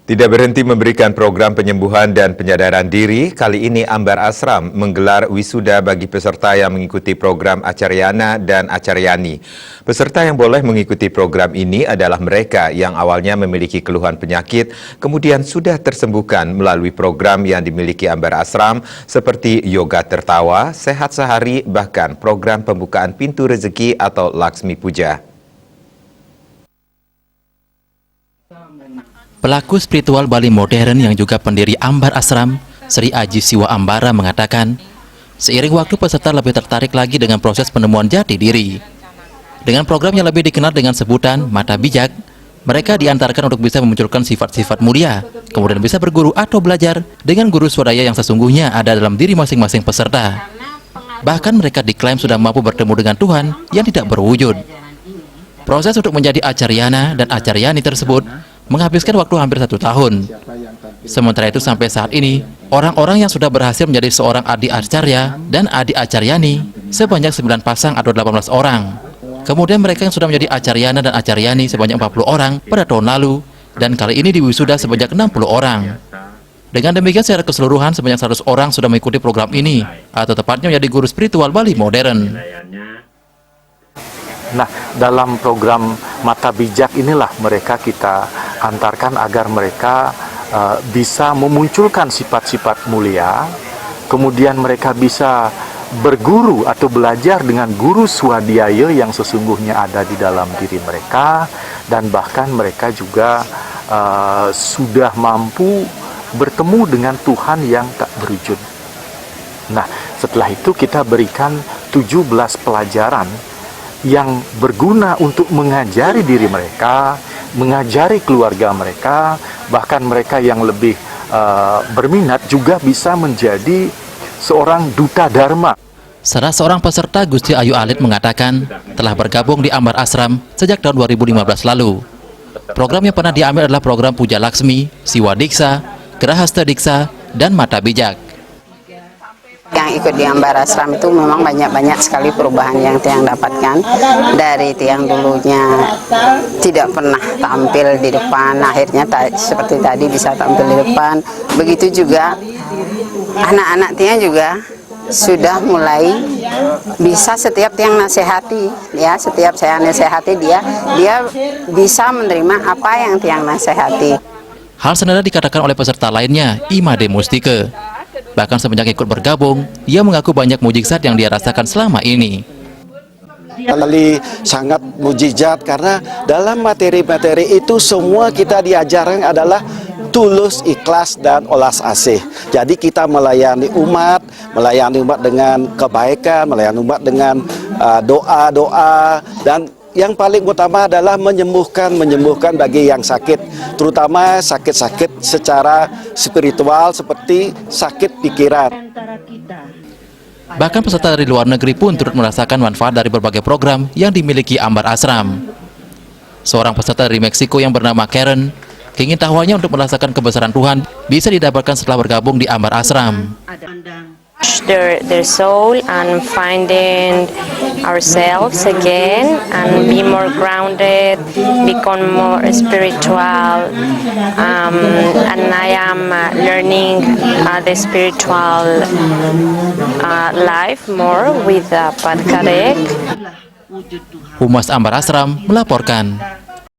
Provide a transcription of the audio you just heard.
Tidak berhenti memberikan program penyembuhan dan penyadaran diri, kali ini Ambar Ashram menggelar wisuda bagi peserta yang mengikuti program Acaryana dan Acaryani. Peserta yang boleh mengikuti program ini adalah mereka yang awalnya memiliki keluhan penyakit, kemudian sudah tersembuhkan melalui program yang dimiliki Ambar Ashram seperti yoga tertawa, sehat sehari, bahkan program pembukaan pintu rezeki atau Laksmi Puja. Pelaku spiritual Bali modern yang juga pendiri Ambar Ashram, Sri Aji Siwa Ambara mengatakan, seiring waktu peserta lebih tertarik lagi dengan proses penemuan jati diri. Dengan program yang lebih dikenal dengan sebutan Mata Bijak, mereka diantarkan untuk bisa memunculkan sifat-sifat mulia, kemudian bisa berguru atau belajar dengan guru swadaya yang sesungguhnya ada dalam diri masing-masing peserta. Bahkan mereka diklaim sudah mampu bertemu dengan Tuhan yang tidak berwujud. Proses untuk menjadi Acaryana dan Acaryani tersebut menghabiskan waktu hampir 1 tahun. Sementara itu sampai saat ini, orang-orang yang sudah berhasil menjadi seorang Adi Acarya dan Adi Acaryani sebanyak 9 pasang atau 18 orang. Kemudian mereka yang sudah menjadi Acaryana dan Acaryani sebanyak 40 orang pada tahun lalu, dan kali ini diwisuda sebanyak 60 orang. Dengan demikian secara keseluruhan sebanyak 100 orang sudah mengikuti program ini, atau tepatnya menjadi guru spiritual Bali modern. Nah, dalam program Mata Bijak inilah mereka kita antarkan agar mereka bisa memunculkan sifat-sifat mulia, kemudian mereka bisa berguru atau belajar dengan guru swadhyaya yang sesungguhnya ada di dalam diri mereka, dan bahkan mereka juga sudah mampu bertemu dengan Tuhan yang tak berwujud. Nah, setelah itu kita berikan 17 pelajaran yang berguna untuk mengajari diri mereka, mengajari keluarga mereka, bahkan mereka yang lebih berminat juga bisa menjadi seorang duta dharma. Salah seorang peserta, Gusti Ayu Alit, mengatakan telah bergabung di Ambar Ashram sejak tahun 2015 lalu. Program yang pernah diambil adalah program Puja Laksmi, Siwa Diksa, Grahasta Diksa, dan Mata Bijak. Yang ikut di Ambar Ashram itu memang banyak sekali perubahan yang Tiang dapatkan. Dari Tiang dulunya tidak pernah tampil di depan, akhirnya seperti tadi bisa tampil di depan. Begitu juga anak-anak Tiang juga sudah mulai bisa, setiap Tiang nasihati, ya, setiap saya nasihati dia bisa menerima apa yang Tiang nasihati. Hal senada dikatakan oleh peserta lainnya, Imade Mustike. Bahkan semenjak ikut bergabung, ia mengaku banyak mujizat yang dia rasakan selama ini. Kali sangat mujizat karena dalam materi-materi itu semua kita diajarkan adalah tulus, ikhlas, dan olas asih. Jadi kita melayani umat dengan kebaikan, melayani umat dengan doa-doa, dan yang paling utama adalah menyembuhkan bagi yang sakit, terutama sakit-sakit secara spiritual seperti sakit pikiran. Bahkan peserta dari luar negeri pun turut merasakan manfaat dari berbagai program yang dimiliki Ambar Ashram. Seorang peserta dari Meksiko yang bernama Karen, keingintahuannya untuk merasakan kebesaran Tuhan bisa didapatkan setelah bergabung di Ambar Ashram. Their soul and finding ourselves again and be more grounded, become more spiritual, and I am learning the spiritual life more with Pat Kadek. Humas Ambar Ashram melaporkan.